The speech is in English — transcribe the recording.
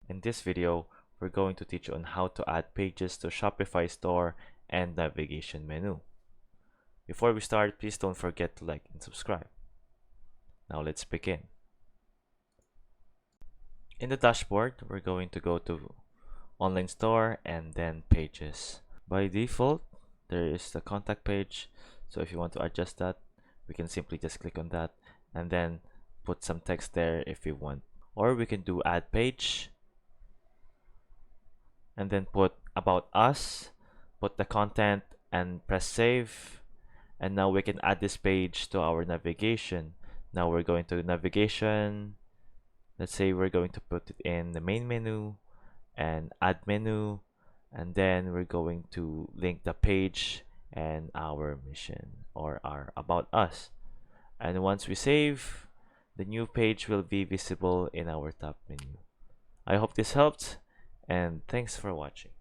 In this video, we're going to teach you on how to add pages to Shopify store and navigation menu. Before we start, please don't forget to like and subscribe. Now let's begin. In the dashboard, we're going to go to online store and then pages. By default, there is the contact page. So if you want to adjust that, we can simply just click on that and then put some text there if you want. Or we can do add page and then put about us, put the content and press save. And now we can add this page to our navigation. Now we're going to navigation. Let's say we're going to put it in the main menu and add menu, and then we're going to link the page and our mission or our about us. And once we save, the new page will be visible in our top menu. I hope this helped, and thanks for watching.